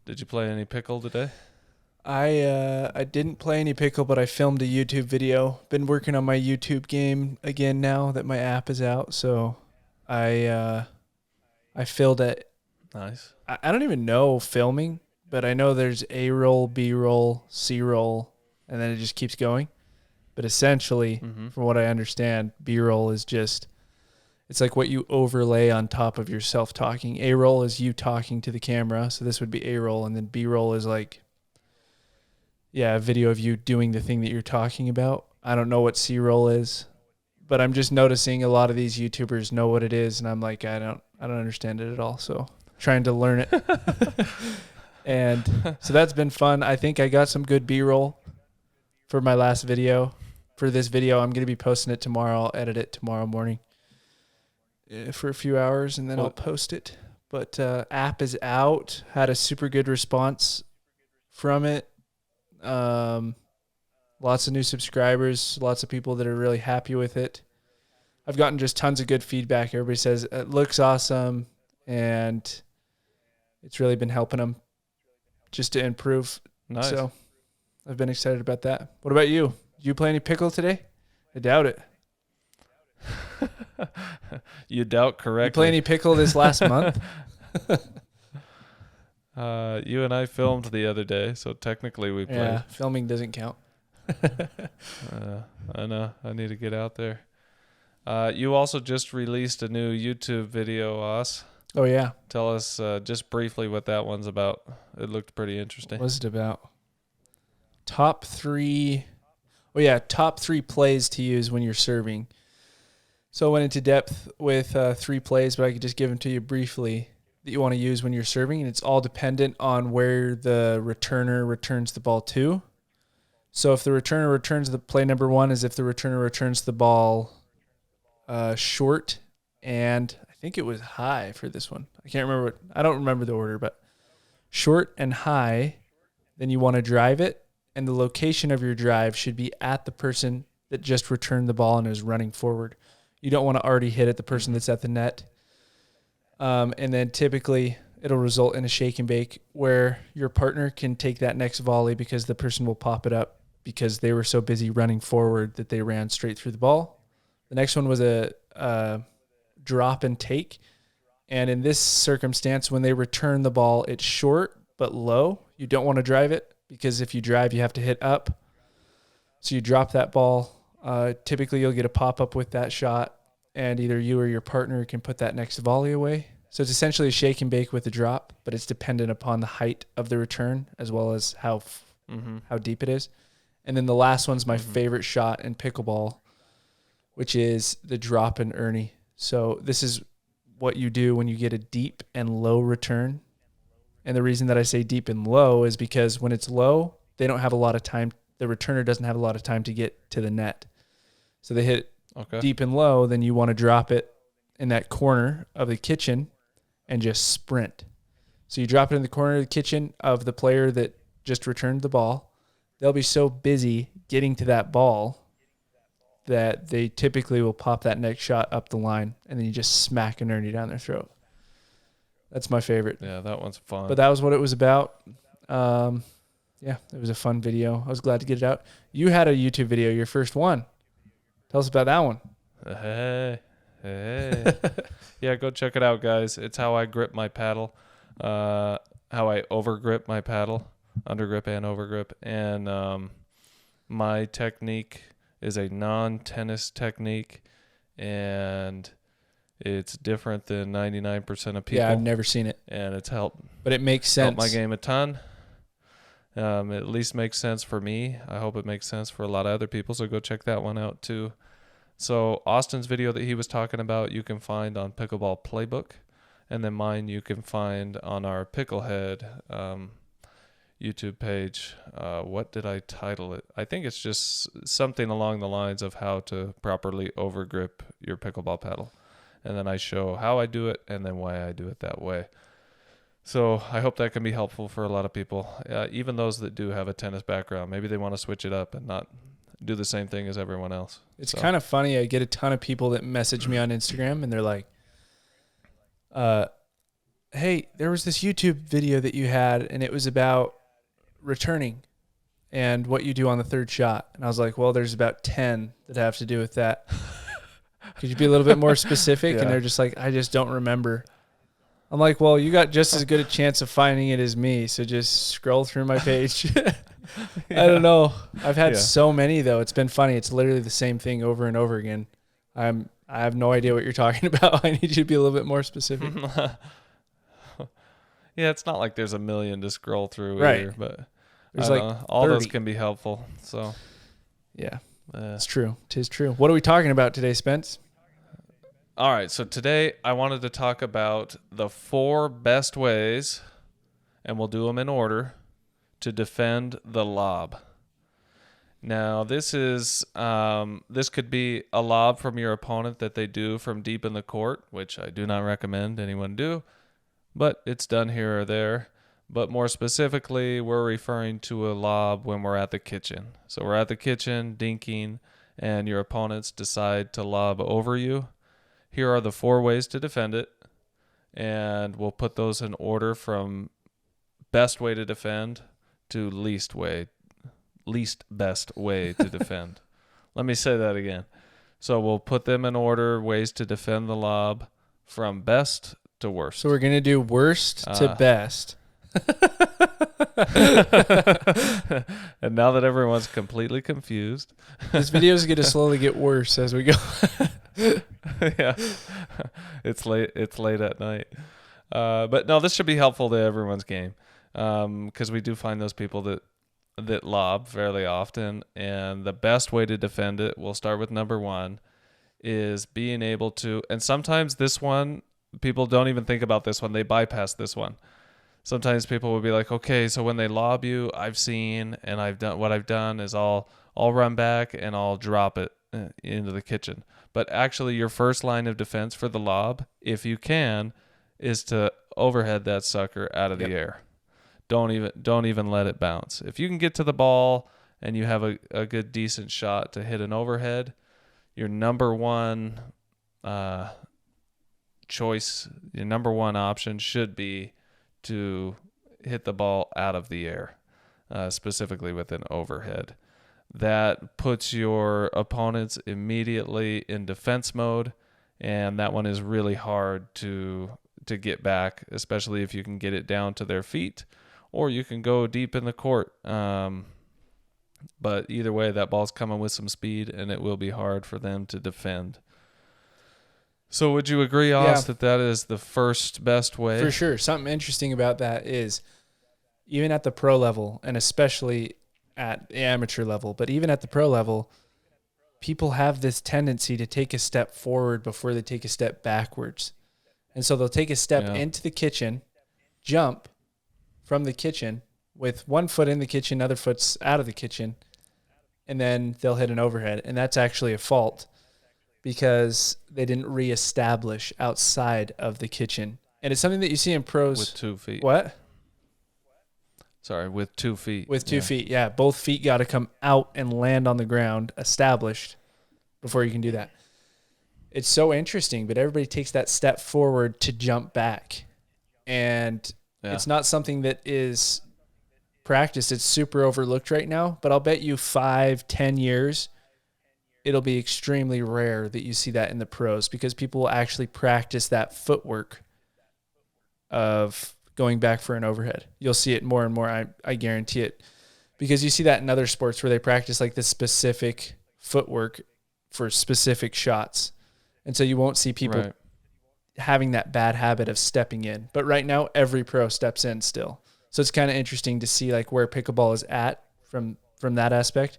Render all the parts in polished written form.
Did you play any pickle today? I didn't play any pickle, but I filmed a YouTube video. Been working on my YouTube game again now that my app is out. So I filled it. Nice. I don't even know filming, but I know there's A roll, B roll, C roll, and then it just keeps going. But essentially, from what I understand, B roll is just it's like what you overlay on top of yourself talking. A roll is you talking to the camera, so this would be A roll, and then B roll is like a video of you doing the thing that you're talking about. I don't know what C-roll is, but I'm just noticing a lot of these YouTubers know what it is, and I'm like, I don't understand it at all. So trying to learn it. And so that's been fun. I think I got some good B-roll for my last video. For this video, I'm going to be posting it tomorrow. I'll edit it tomorrow morning for a few hours, and then I'll post it. But app is out. Had a super good response from it. Lots of new subscribers, lots of people that are really happy with it. I've gotten just tons of good feedback. Everybody says it looks awesome, and it's really been helping them just to improve. Nice. So I've been excited about that. What about you? Did you play any pickle today? I doubt it. You doubt correctly. You play any pickle this last month? You and I filmed the other day, so technically we played. Yeah, filming doesn't count. I know. I need to get out there. You also just released a new YouTube video, Oz. Oh, yeah. Tell us just briefly what that one's about. It looked pretty interesting. What was it about? Top three plays to use when you're serving. So I went into depth with 3 plays, but I could just give them to you briefly that you want to use when you're serving, and it's all dependent on where the returner returns the ball to. So if the returner returns play number 1 is if the returner returns the ball short, and I think it was high for this one. I don't remember the order, but short and high, then you want to drive it, and the location of your drive should be at the person that just returned the ball and is running forward. You don't want to already hit at the person that's at the net. And then typically it'll result in a shake and bake where your partner can take that next volley because the person will pop it up because they were so busy running forward that they ran straight through the ball. The next one was a drop and take. And in this circumstance, when they return the ball, it's short but low. You don't want to drive it because if you drive, you have to hit up. So you drop that ball. Typically, you'll get a pop-up with that shot, and either you or your partner can put that next volley away. So it's essentially a shake and bake with a drop, but it's dependent upon the height of the return as well as how deep it is. And then the last one's my favorite shot in pickleball, which is the drop and Ernie. So this is what you do when you get a deep and low return. And the reason that I say deep and low is because when it's low, they don't have a lot of time. The returner doesn't have a lot of time to get to the net. So they hit deep and low, then you want to drop it in that corner of the kitchen and just sprint. So you drop it in the corner of the kitchen of the player that just returned the ball. They'll be so busy getting to that ball that they typically will pop that next shot up the line, and then you just smack an Ernie down their throat. That's my favorite. Yeah, that one's fun. But that was what it was about. Yeah, it was a fun video. I was glad to get it out. You had a YouTube video, your first one. Tell us about that one. Hey. Yeah, go check it out, guys. It's how I grip my paddle, how I overgrip my paddle, undergrip and overgrip. And my technique is a non-tennis technique, and it's different than 99% of people. Yeah, I've never seen it. And it's helped. But it makes sense. Helped my game a ton. It at least makes sense for me. I hope it makes sense for a lot of other people, so go check that one out too. So Austin's video that he was talking about, you can find on Pickleball Playbook, and then mine you can find on our Picklehead YouTube page. What did I title it? I think it's just something along the lines of how to properly overgrip your pickleball paddle. And then I show how I do it and then why I do it that way. So I hope that can be helpful for a lot of people, even those that do have a tennis background. Maybe they want to switch it up and not do the same thing as everyone else. It's kind of funny. I get a ton of people that message me on Instagram, and they're like, hey, there was this YouTube video that you had, and it was about returning and what you do on the third shot. And I was like, well, there's about 10 that have to do with that. Could you be a little bit more specific? And Yeah. they're just like, I just don't remember. I'm like, well, you got just as good a chance of finding it as me, so just scroll through my page. I don't know. I've had so many, though. It's been funny. It's literally the same thing over and over again. I have no idea what you're talking about. I need you to be a little bit more specific. Yeah, it's not like there's a million to scroll through Right. either, but There's I like don't know. All 30. those can be helpful. So, Yeah, it's true. 'Tis true. What are we talking about today, Spence? all right. So today I wanted to talk about the 4 best ways, and we'll do them in order, to defend the lob. Now, this could be a lob from your opponent that they do from deep in the court, which I do not recommend anyone do, but it's done here or there. But more specifically, we're referring to a lob when we're at the kitchen. So we're at the kitchen, dinking, and your opponents decide to lob over you. Here are the 4 ways to defend it, and we'll put those in order from best way to defend to least best way to defend. Let me say that again. So we'll put them in order, ways to defend the lob from best to worst. So we're going to do worst to best. And now that everyone's completely confused, This video is going to slowly get worse as we go. yeah, it's late at night. But no, this should be helpful to everyone's game, because we do find those people that lob fairly often, and the best way to defend it, we'll start with number 1, is being able to, and sometimes this one, people don't even think about this one, they bypass this one. Sometimes people will be like, okay, so when they lob you, I've seen, and what I've done is I'll run back and I'll drop it into the kitchen. But actually your first line of defense for the lob, if you can, is to overhead that sucker out of the air. Don't even let it bounce. If you can get to the ball and you have a good decent shot to hit an overhead, your number one choice, your number one option should be to hit the ball out of the air, specifically with an overhead. That puts your opponents immediately in defense mode, and that one is really hard to get back, especially if you can get it down to their feet, or you can go deep in the court. But either way, that ball's coming with some speed, and it will be hard for them to defend. So would you agree, Oz, that is the first best way? For sure. Something interesting about that is even at the pro level, and especially at the amateur level, but even at the pro level, people have this tendency to take a step forward before they take a step backwards. And so they'll take a step into the kitchen, jump from the kitchen with one foot in the kitchen, other foot's out of the kitchen, and then they'll hit an overhead. And that's actually a fault, because they didn't reestablish outside of the kitchen. And it's something that you see in pros. With 2 feet. What? Sorry, with 2 feet. With 2 feet, yeah. Both feet got to come out and land on the ground, established, before you can do that. It's so interesting, but everybody takes that step forward to jump back. And it's not something that is practiced. It's super overlooked right now, but I'll bet you 5-10 years, it'll be extremely rare that you see that in the pros, because people will actually practice that footwork of going back for an overhead. You'll see it more and more. I guarantee it, because you see that in other sports where they practice like the specific footwork for specific shots. And so you won't see people having that bad habit of stepping in. But right now, every pro steps in still. So it's kind of interesting to see like where pickleball is at from that aspect.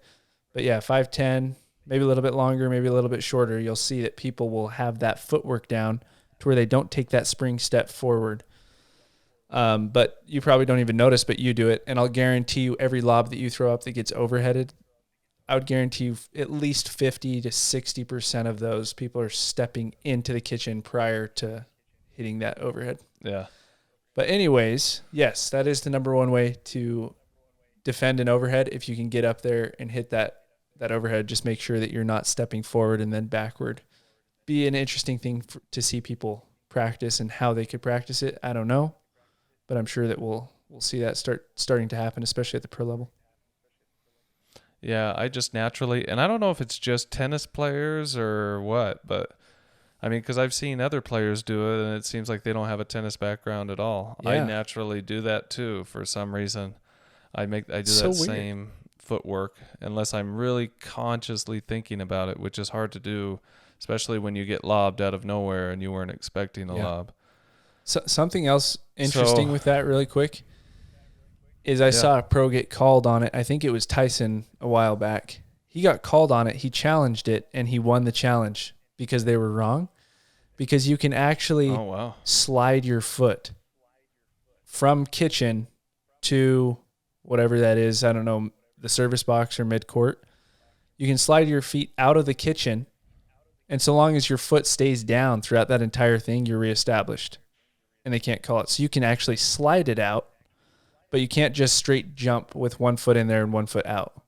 But yeah, 5-10, maybe a little bit longer, maybe a little bit shorter, you'll see that people will have that footwork down to where they don't take that spring step forward. But you probably don't even notice, but you do it. And I'll guarantee you every lob that you throw up that gets overheaded, I would guarantee you at least 50 to 60% of those people are stepping into the kitchen prior to hitting that overhead. Yeah. But anyways, yes, that is the number one way to defend an overhead. If you can get up there and hit that overhead, just make sure that you're not stepping forward and then backward. Be an interesting thing to see people practice and how they could practice it, I don't know, but I'm sure that we'll see that starting to happen, especially at the pro level. Yeah, I just naturally, and I don't know if it's just tennis players or what, but I mean, because I've seen other players do it, and it seems like they don't have a tennis background at all. I Yeah. naturally do that too for some reason. I do So that weird. same footwork unless I'm really consciously thinking about it, which is hard to do, especially when you get lobbed out of nowhere and you weren't expecting a Yeah. lob. So, something else So, interesting with that really quick is I yeah. saw a pro get called on it. I think it was Tyson a while back. He got called on it. He challenged it, and he won the challenge because they were wrong. Because you can actually Oh, wow. slide your foot from kitchen to whatever that is. I don't know, the service box or mid-court. You can slide your feet out of the kitchen, and so long as your foot stays down throughout that entire thing, you're reestablished, and they can't call it. So you can actually slide it out, but you can't just straight jump with one foot in there and one foot out.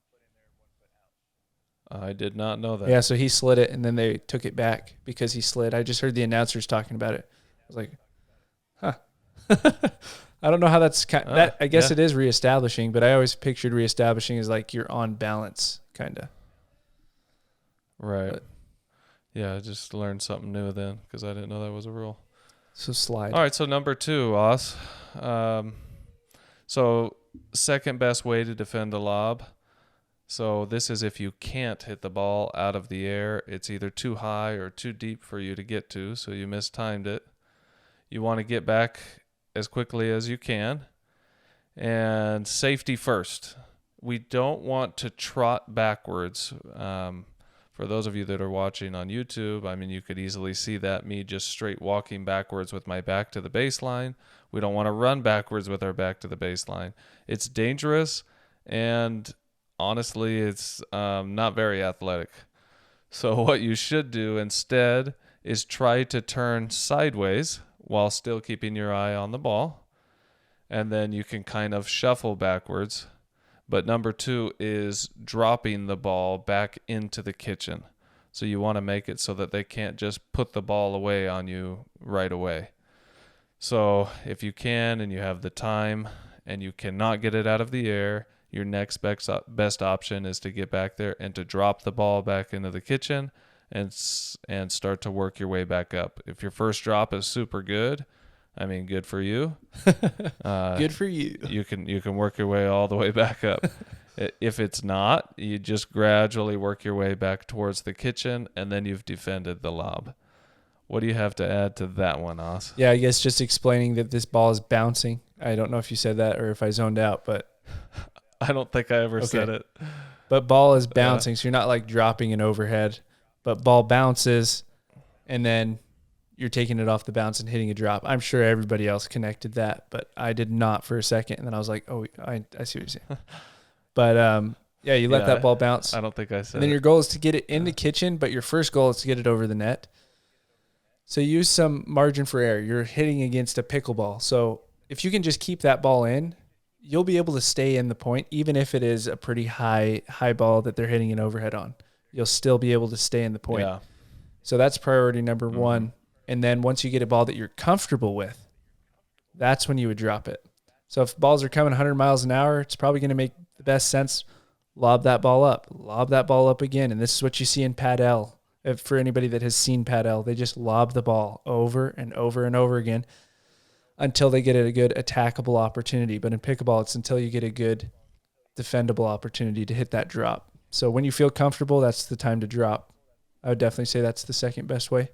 I did not know that. Yeah, so he slid it, and then they took it back because he slid. I just heard the announcers talking about it. I was like, huh. I don't know how that's that. I guess Yeah. it is reestablishing, but I always pictured reestablishing as like you're on balance, kind of. Right. But- Yeah, I just learned something new then because I didn't know that was a rule. So slide. All right, so number 2, Oz. So second best way to defend a lob. So this is if you can't hit the ball out of the air. It's either too high or too deep for you to get to, so you mistimed it. You want to get back as quickly as you can. And safety first. We don't want to trot backwards. For those of you that are watching on YouTube, I mean, you could easily see that, me just straight walking backwards with my back to the baseline. We don't want to run backwards with our back to the baseline. It's dangerous, and honestly, it's not very athletic. So what you should do instead is try to turn sideways while still keeping your eye on the ball, and then you can kind of shuffle backwards. But number 2 is dropping the ball back into the kitchen. So you want to make it so that they can't just put the ball away on you right away. So if you can and you have the time and you cannot get it out of the air, your next best option is to get back there and to drop the ball back into the kitchen and start to work your way back up. If your first drop is super good, I mean, good for you. Good for you. You can work your way all the way back up. If it's not, you just gradually work your way back towards the kitchen, and then you've defended the lob. What do you have to add to that one, Oz? Yeah, I guess just explaining that this ball is bouncing. I don't know if you said that or if I zoned out, but I don't think I ever said it. But ball is bouncing, so you're not like dropping an overhead, but ball bounces, and then you're taking it off the bounce and hitting a drop. I'm sure everybody else connected that, but I did not for a second. And then I was like, oh, I see what you're saying. But yeah, you let that ball bounce. I don't think I said And then your goal is to get it in the kitchen, but your first goal is to get it over the net. So use some margin for error. You're hitting against a pickleball. So if you can just keep that ball in, you'll be able to stay in the point, even if it is a pretty high ball that they're hitting an overhead on. You'll still be able to stay in the point. Yeah. So that's priority number 1. And then once you get a ball that you're comfortable with, that's when you would drop it. So if balls are coming 100 miles an hour, it's probably going to make the best sense. Lob that ball up again. And this is what you see in padel. For anybody that has seen padel, they just lob the ball over and over and over again until they get a good attackable opportunity. But in pickleball, it's until you get a good defendable opportunity to hit that drop. So when you feel comfortable, that's the time to drop. I would definitely say that's the second best way.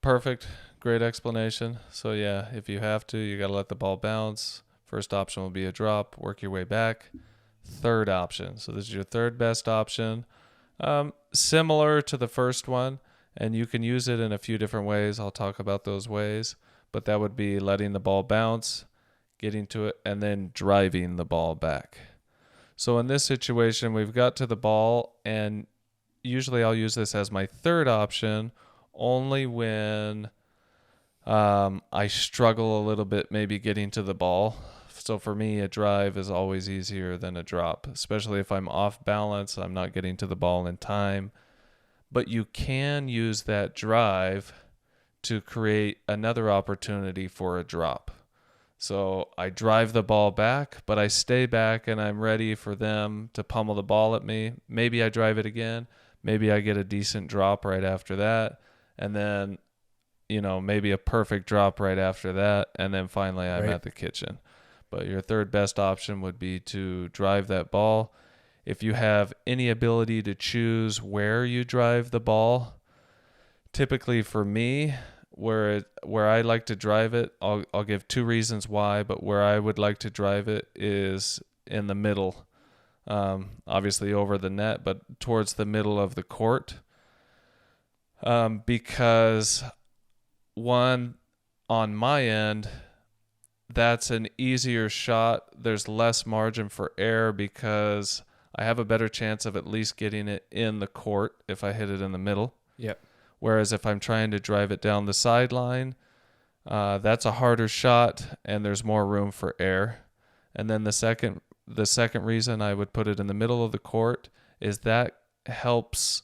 Perfect. Great explanation. So yeah, if you have to, you got to let the ball bounce. First option will be a drop. Work your way back. Third option. So this is your third best option. Similar to the first one, and you can use it in a few different ways. I'll talk about those ways. But that would be letting the ball bounce, getting to it, and then driving the ball back. So in this situation, we've got to the ball, and usually I'll use this as my third option only when I struggle a little bit maybe getting to the ball. So for me, a drive is always easier than a drop, especially if I'm off balance, I'm not getting to the ball in time. but you can use that drive to create another opportunity for a drop. So I drive the ball back, but I stay back and I'm ready for them to pummel the ball at me. Maybe I drive it again. Maybe I get a decent drop right after that. And then, maybe a perfect drop right after that. And then finally I'm Right. at the kitchen. But your third best option would be to drive that ball. If you have any ability to choose where you drive the ball, typically for me, where I like to drive it, I'll give two reasons why, but where I would like to drive it is in the middle, obviously over the net, but towards the middle of the court, because one, on my end, that's an easier shot. There's less margin for error because I have a better chance of at least getting it in the court if I hit it in the middle. Yep. Whereas if I'm trying to drive it down the sideline, that's a harder shot and there's more room for error. And then the second reason I would put it in the middle of the court is that helps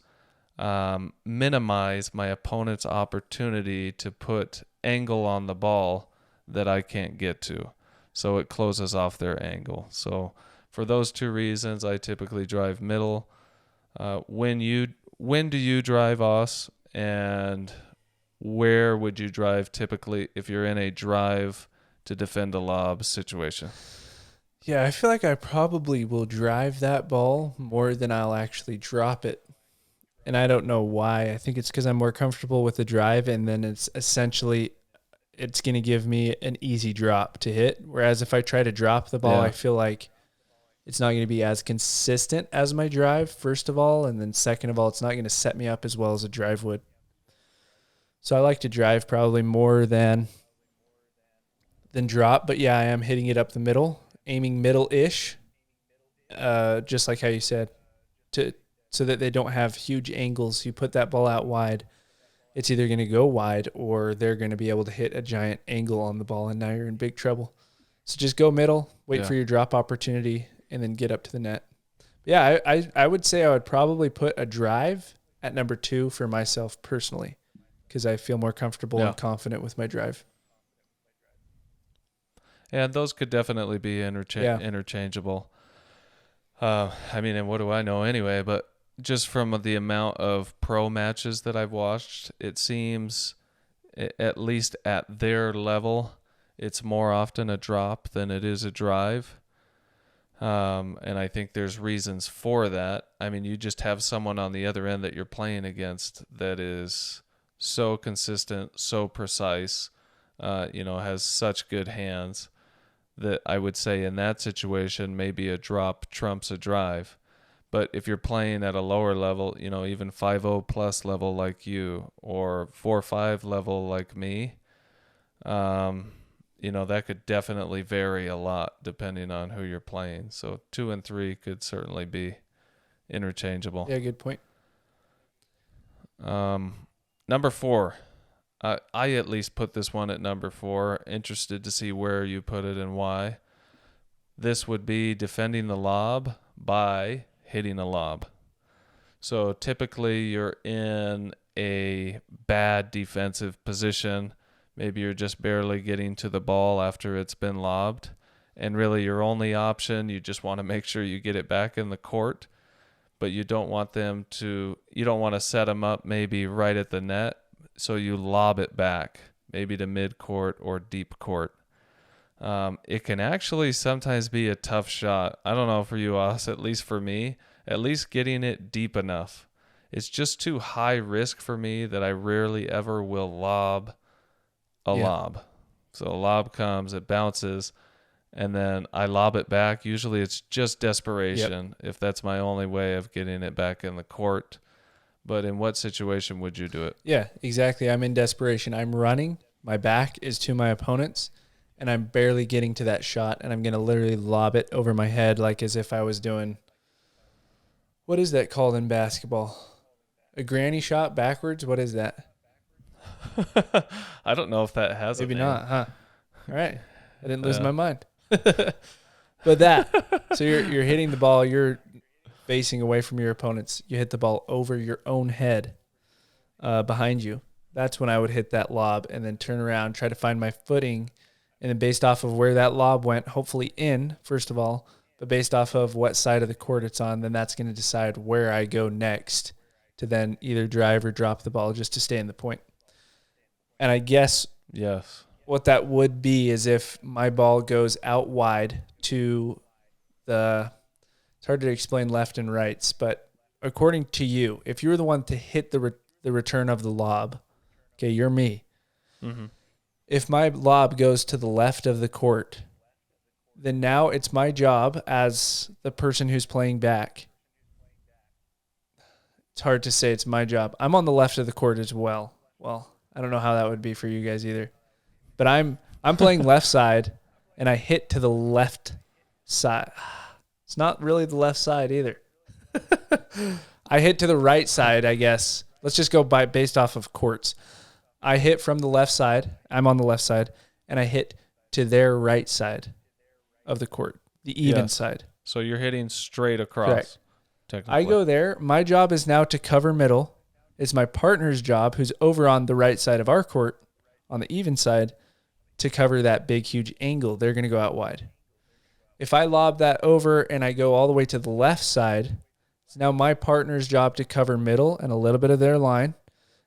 minimize my opponent's opportunity to put angle on the ball that I can't get to. So it closes off their angle. So for those two reasons, I typically drive middle. When do you drive, Os? And where would you drive typically if you're in a drive to defend a lob situation? Yeah, I feel like I probably will drive that ball more than I'll actually drop it. And I don't know why. I think it's because I'm more comfortable with the drive, and then it's going to give me an easy drop to hit. Whereas if I try to drop the ball, Yeah. I feel like it's not going to be as consistent as my drive, first of all. And then second of all, it's not going to set me up as well as a drive would. So I like to drive probably more than drop. But yeah, I am hitting it up the middle, aiming middle-ish, just like how you said, so that they don't have huge angles. You put that ball out wide, it's either going to go wide or they're going to be able to hit a giant angle on the ball, and now you're in big trouble. So just go middle, wait for your drop opportunity, and then get up to the net. Yeah, I would say I would probably put a drive at number 2 for myself personally, because I feel more comfortable and confident with my drive. And those could definitely be interchangeable. And what do I know anyway? But just from the amount of pro matches that I've watched, it seems, at least at their level, it's more often a drop than it is a drive. And I think there's reasons for that. I mean, you just have someone on the other end that you're playing against that is so consistent, so precise, has such good hands that I would say in that situation, maybe a drop trumps a drive. But if you're playing at a lower level, even 5-0 plus level like you, or 4-5 level like me, that could definitely vary a lot depending on who you're playing. So 2 and 3 could certainly be interchangeable. Yeah, good point. Number 4. I at least put this one at number 4. Interested to see where you put it and why. This would be defending the lob by hitting a lob. So typically you're in a bad defensive position. Maybe you're just barely getting to the ball after it's been lobbed. And really your only option, you just want to make sure you get it back in the court. But you don't want to set them up maybe right at the net. So you lob it back, maybe to mid-court or deep court. It can actually sometimes be a tough shot. I don't know for you, Os, at least for me, at least getting it deep enough. It's just too high risk for me that I rarely ever will lob a lob. So a lob comes, it bounces, and then I lob it back. Usually it's just desperation if that's my only way of getting it back in the court. But in what situation would you do it? Yeah, exactly. I'm in desperation. I'm running. My back is to my opponents, and I'm barely getting to that shot, and I'm going to literally lob it over my head like as if I was doing, what is that called in basketball? A granny shot backwards? What is that? I don't know if that has Maybe a name. not, huh? All right. I didn't lose my mind. But so you're hitting the ball, you're facing away from your opponents. You hit the ball over your own head. behind you. That's when I would hit that lob and then turn around, try to find my footing. And then based off of where that lob went, hopefully in, first of all, but based off of what side of the court it's on, then that's going to decide where I go next to then either drive or drop the ball just to stay in the point. And I guess Yes. what that would be is if my ball goes out wide to the, it's hard to explain left and rights, but according to you, if you were the one to hit the return of the lob, okay, you're me. Mm-hmm. If my lob goes to the left of the court, then now it's my job as the person who's playing back. It's hard to say it's my job. I'm on the left of the court as well. Well, I don't know how that would be for you guys either. But I'm playing left side, and I hit to the left side. It's not really the left side either. I hit to the right side, I guess. Let's just go based off of courts. I hit from the left side. I'm on the left side, and I hit to their right side of the court, the even side. So you're hitting straight across. Correct. Technically. I go there. My job is now to cover middle. It's my partner's job, who's over on the right side of our court, on the even side, to cover that big, huge angle. They're going to go out wide. If I lob that over and I go all the way to the left side, it's now my partner's job to cover middle and a little bit of their line.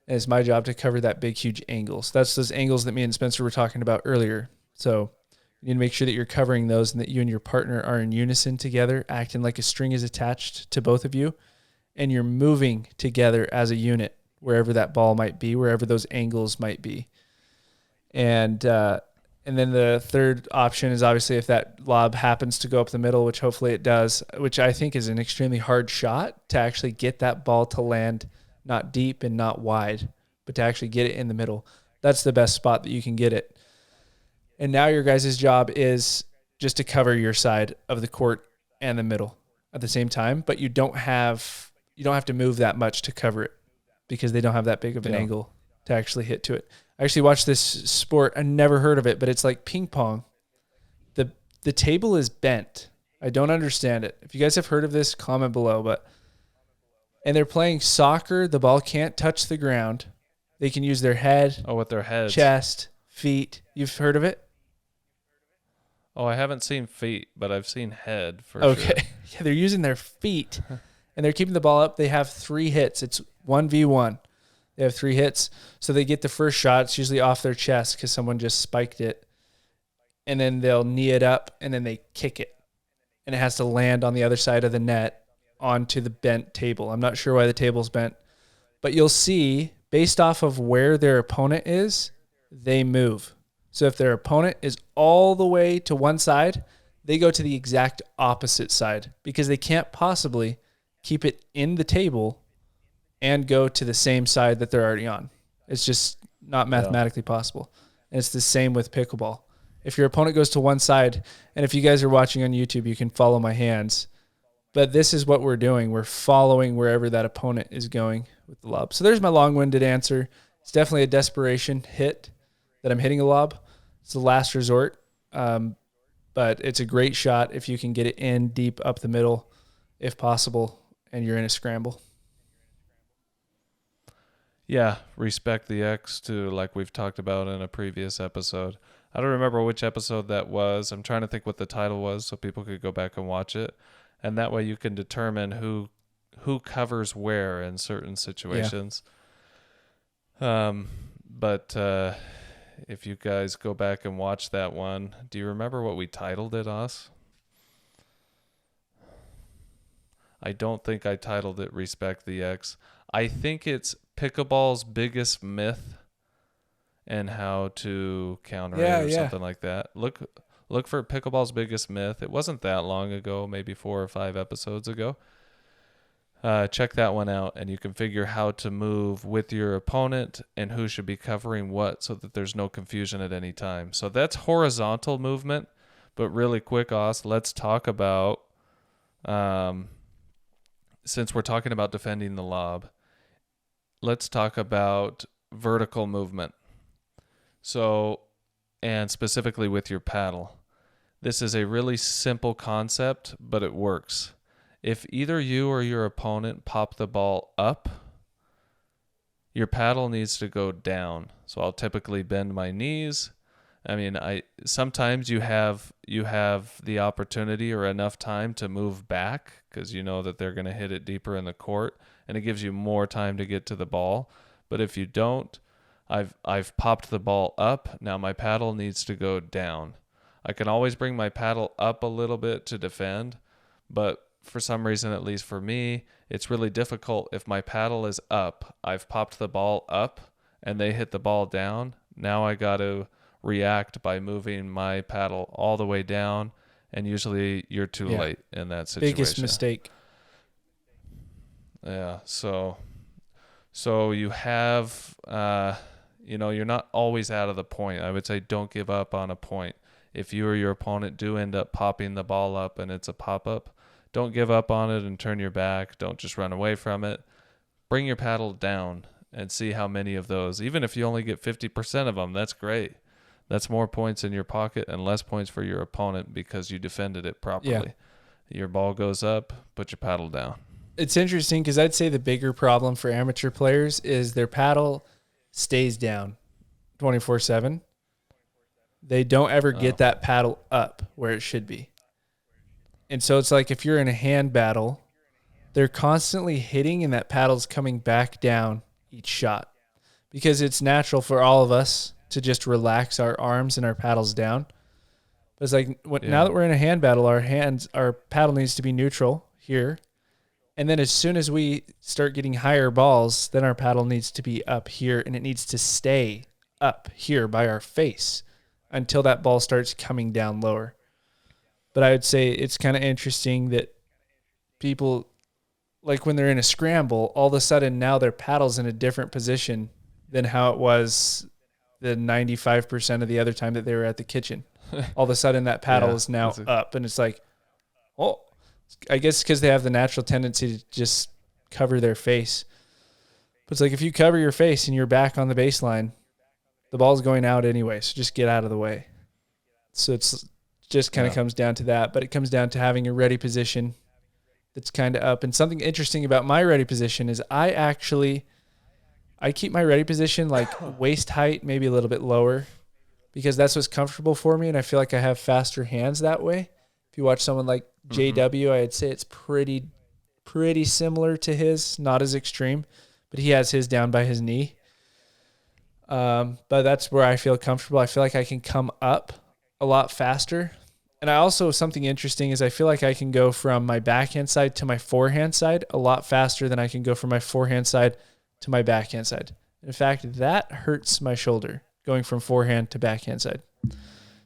And it's my job to cover that big, huge angle. So that's those angles that me and Spencer were talking about earlier. So you need to make sure that you're covering those and that you and your partner are in unison together, acting like a string is attached to both of you, and you're moving together as a unit wherever that ball might be, wherever those angles might be. And then the third option is obviously if that lob happens to go up the middle, which hopefully it does, which I think is an extremely hard shot to actually get that ball to land not deep and not wide, but to actually get it in the middle. That's the best spot that you can get it. And now your guys' job is just to cover your side of the court and the middle at the same time, but you don't have to move that much to cover it because they don't have that big of an angle to actually hit to it. I actually watched this sport. I never heard of it, but it's like ping pong. The table is bent. I don't understand it. If you guys have heard of this, comment below. And they're playing soccer. The ball can't touch the ground. They can use their head. Oh, with their heads. Chest, feet. You've heard of it? Oh, I haven't seen feet, but I've seen head for sure. sure. Yeah, they're using their feet, and they're keeping the ball up. They have 3 hits. It's 1v1. They have 3 hits, so they get the first shot. It's usually off their chest because someone just spiked it, and then they'll knee it up, and then they kick it, and it has to land on the other side of the net onto the bent table. I'm not sure why the table's bent, but you'll see, based off of where their opponent is, they move. So if their opponent is all the way to one side, they go to the exact opposite side because they can't possibly keep it in the table and go to the same side that they're already on. It's just not mathematically possible. And it's the same with pickleball. If your opponent goes to one side, and if you guys are watching on YouTube, you can follow my hands. But this is what we're doing. We're following wherever that opponent is going with the lob. So there's my long-winded answer. It's definitely a desperation hit that I'm hitting a lob. It's the last resort, but it's a great shot if you can get it in deep up the middle, if possible, and you're in a scramble. Yeah, respect the X too, like we've talked about in a previous episode. I don't remember which episode that was. I'm trying to think what the title was so people could go back and watch it. And that way you can determine who covers where in certain situations. Yeah. But if you guys go back and watch that one, do you remember what we titled it, Us? I don't think I titled it Respect the X. I think it's Pickleball's biggest myth and how to counter it or something like that. Look for Pickleball's biggest myth. It wasn't that long ago, maybe 4 or 5 episodes ago. Check that one out, and you can figure how to move with your opponent and who should be covering what so that there's no confusion at any time. So that's horizontal movement, but really quick, Oz, let's talk about, since we're talking about defending the lob, let's talk about vertical movement. So, and specifically with your paddle. This is a really simple concept, but it works. If either you or your opponent pop the ball up, your paddle needs to go down. So I'll typically bend my knees. I mean, I sometimes you have the opportunity or enough time to move back because you know that they're going to hit it deeper in the court, and it gives you more time to get to the ball. But if you don't, I've popped the ball up. Now my paddle needs to go down. I can always bring my paddle up a little bit to defend, but for some reason, at least for me, it's really difficult if my paddle is up. I've popped the ball up and they hit the ball down. Now I got to react by moving my paddle all the way down, and usually you're too late in that situation. Biggest mistake. Yeah, so you have you're not always out of the point. I would say don't give up on a point. If you or your opponent do end up popping the ball up and it's a pop-up, don't give up on it and turn your back. Don't just run away from it. Bring your paddle down and see how many of those. Even if you only get 50% of them, that's great. That's more points in your pocket and less points for your opponent because you defended it properly. Yeah. Your ball goes up, put your paddle down. It's interesting because I'd say the bigger problem for amateur players is their paddle stays down 24/7. They don't ever get that paddle up where it should be. And so it's like if you're in a hand battle, they're constantly hitting and that paddle's coming back down each shot because it's natural for all of us to just relax our arms and our paddles down. But it's like now that we're in a hand battle, our paddle needs to be neutral here. And then as soon as we start getting higher balls, then our paddle needs to be up here and it needs to stay up here by our face until that ball starts coming down lower. But I would say it's kind of interesting that people, like when they're in a scramble, all of a sudden now their paddle's in a different position than how it was the 95% of the other time that they were at the kitchen. All of a sudden that paddle is now up, and it's like, oh, I guess because they have the natural tendency to just cover their face. But it's like if you cover your face and you're back on the baseline, the ball's going out anyway, so just get out of the way. So it's just kind of comes down to that, but it comes down to having a ready position that's kind of up. And something interesting about my ready position is I keep my ready position like waist height, maybe a little bit lower, because that's what's comfortable for me, and I feel like I have faster hands that way. If you watch someone like JW, I'd say it's pretty similar to his, not as extreme, but he has his down by his knee. But that's where I feel comfortable. I feel like I can come up a lot faster. And I also, something interesting is I feel like I can go from my backhand side to my forehand side a lot faster than I can go from my forehand side to my backhand side. In fact, that hurts my shoulder going from forehand to backhand side.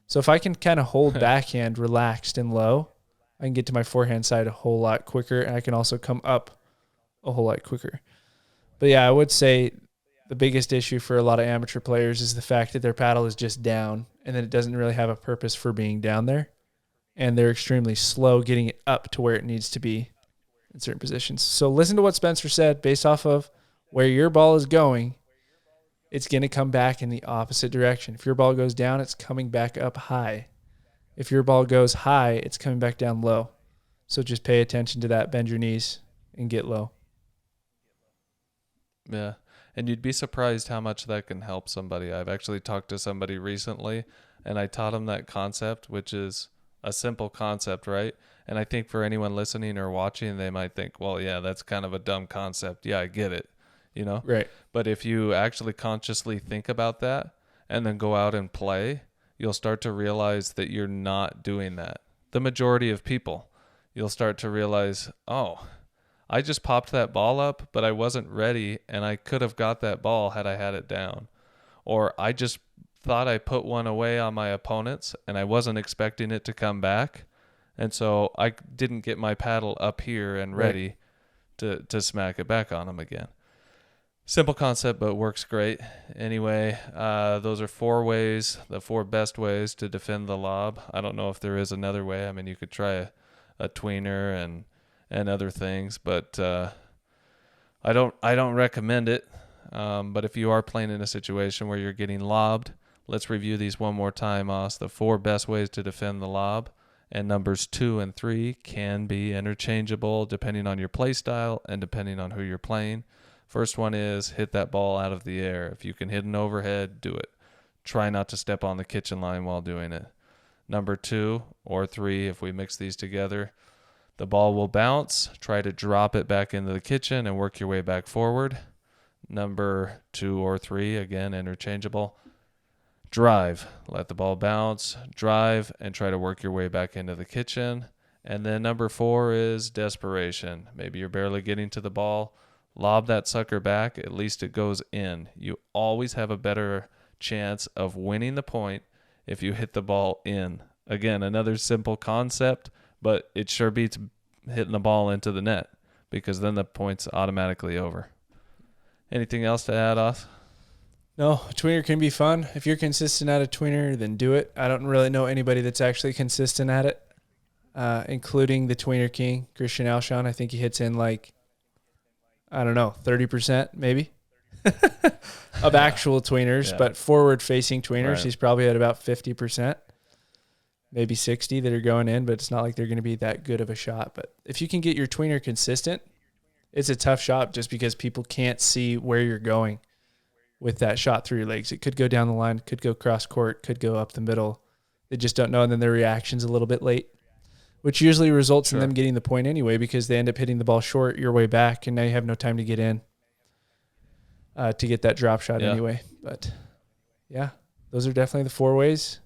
So if I can kind of hold backhand relaxed and low, I can get to my forehand side a whole lot quicker, and I can also come up a whole lot quicker. But yeah, I would say the biggest issue for a lot of amateur players is the fact that their paddle is just down, and then it doesn't really have a purpose for being down there, and they're extremely slow getting it up to where it needs to be in certain positions. So listen to what Spencer said. Based off of where your ball is going, it's going to come back in the opposite direction. If your ball goes down, it's coming back up high. If your ball goes high, it's coming back down low. So just pay attention to that. Bend your knees and get low. Yeah. And you'd be surprised how much that can help somebody. I've actually talked to somebody recently, and I taught him that concept, which is a simple concept, right? And I think for anyone listening or watching, they might think, well, yeah, that's kind of a dumb concept. Yeah, I get it, you know? Right. But if you actually consciously think about that and then go out and play, you'll start to realize that you're not doing that. The majority of people, you'll start to realize, oh, I just popped that ball up, but I wasn't ready, and I could have got that ball had I had it down. Or I just thought I put one away on my opponents, and I wasn't expecting it to come back, and so I didn't get my paddle up here and ready to smack it back on them again. Simple concept, but works great. Anyway, those are 4 ways, the 4 best ways to defend the lob. I don't know if there is another way. I mean, you could try a tweener and other things, but I don't recommend it. But if you are playing in a situation where you're getting lobbed, let's review these one more time, Os. The 4 best ways to defend the lob, and numbers 2 and 3 can be interchangeable depending on your play style and depending on who you're playing. First one is hit that ball out of the air. If you can hit an overhead, do it. Try not to step on the kitchen line while doing it. Number 2 or 3, if we mix these together, the ball will bounce. Try to drop it back into the kitchen and work your way back forward. Number 2 or 3, again, interchangeable. Drive. Let the ball bounce. Drive and try to work your way back into the kitchen. And then number 4 is desperation. Maybe you're barely getting to the ball. Lob that sucker back. At least it goes in. You always have a better chance of winning the point if you hit the ball in. Again, another simple concept, but it sure beats hitting the ball into the net because then the point's automatically over. Anything else to add, Oz? No, a tweener can be fun. If you're consistent at a tweener, then do it. I don't really know anybody that's actually consistent at it, including the tweener king, Christian Alshon. I think he hits in 30% maybe of actual tweeners, Yeah. but forward-facing tweeners, Right. he's probably at about 50%, maybe 60 that are going in, but it's not like they're going to be that good of a shot. But if you can get your tweener consistent, it's a tough shot just because people can't see where you're going with that shot through your legs. It could go down the line, could go cross court, could go up the middle. They just don't know, and then their reaction's a little bit late, which usually results in them getting the point anyway because they end up hitting the ball short your way back, and now you have no time to get in to get that drop shot anyway. But, yeah, those are definitely the 4 ways.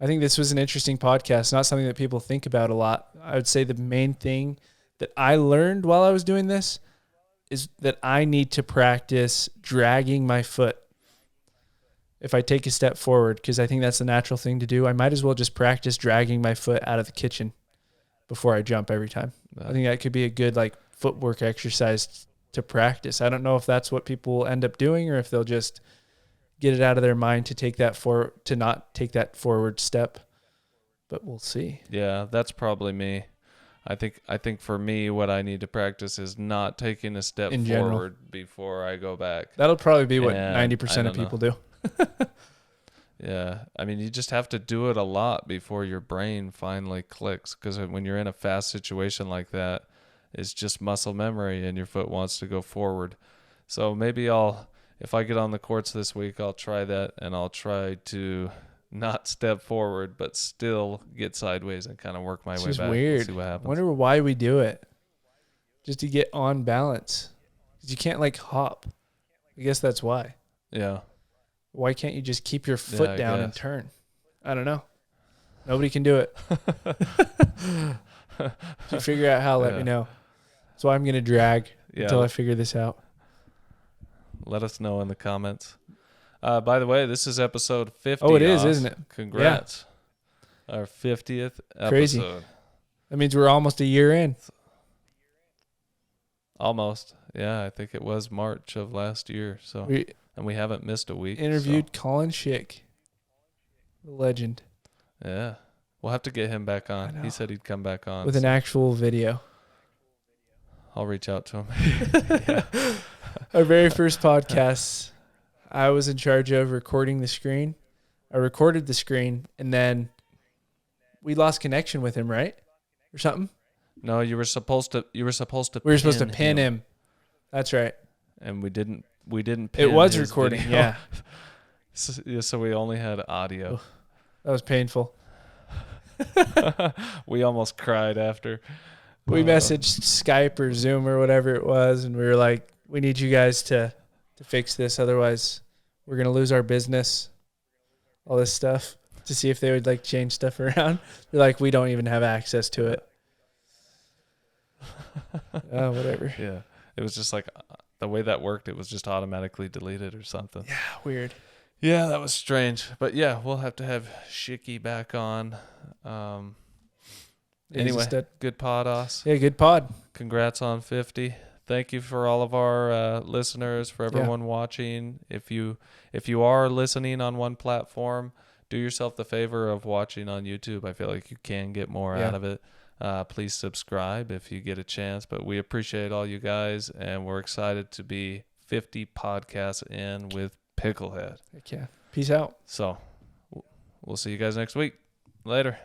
I think this was an interesting podcast, not something that people think about a lot. I would say the main thing that I learned while I was doing this is that I need to practice dragging my foot if I take a step forward, because I think that's the natural thing to do. I might as well just practice dragging my foot out of the kitchen before I jump every time. I think that could be a good footwork exercise to practice. I don't know if that's what people will end up doing or if they'll just get it out of their mind to not take that forward step, but we'll see. Yeah, that's probably me. I think for me, what I need to practice is not taking a step forward before I go back. That'll probably be what And 90% of people do. Yeah. I mean, you just have to do it a lot before your brain finally clicks, because when you're in a fast situation like that, it's just muscle memory and your foot wants to go forward. So maybe if I get on the courts this week, I'll try that, and I'll try to not step forward, but still get sideways and kind of work my way It's back. weird. And see what happens. I wonder why we do it. Just to get on balance. 'Cause you can't hop. I guess that's why. Yeah. Why can't you just keep your foot I down and guess. turn? I don't know. Nobody can do it. If you figure out how, let me know. So I'm going to drag until I figure this out. Let us know in the comments. By the way, this is episode 50. Oh, it is, isn't it? Congrats. Our 50th episode. Crazy. That means we're almost a year in. Almost. Yeah, I think it was March of last year. And we haven't missed a week. Interviewed Colin Schick, the legend. Yeah. We'll have to get him back on. He said he'd come back on. With an actual video. I'll reach out to him. Our very first podcast, I was in charge of recording the screen. I recorded the screen, and then we lost connection with him, right? Or something? No, you were supposed to We were supposed to pin him. That's right. And we didn't pin It was his recording, video. yeah. So we only had audio. That was painful. We almost cried after. We messaged Skype or Zoom or whatever it was, and we were like, we need you guys to fix this. Otherwise, we're going to lose our business, all this stuff, to see if they would change stuff around. They're like, we don't even have access to it. Oh, whatever. Yeah. It was just the way that worked, it was just automatically deleted or something. Yeah, weird. Yeah, that was strange. But yeah, we'll have to have Shicky back on. Anyway, good pod, Os. Yeah, good pod. Congrats on 50. Thank you for all of our listeners, for everyone watching. If you are listening on one platform, do yourself the favor of watching on YouTube. I feel like you can get more out of it. Please subscribe if you get a chance. But we appreciate all you guys, and we're excited to be 50 podcasts in with Picklehead. Heck yeah. Peace out. So we'll see you guys next week. Later.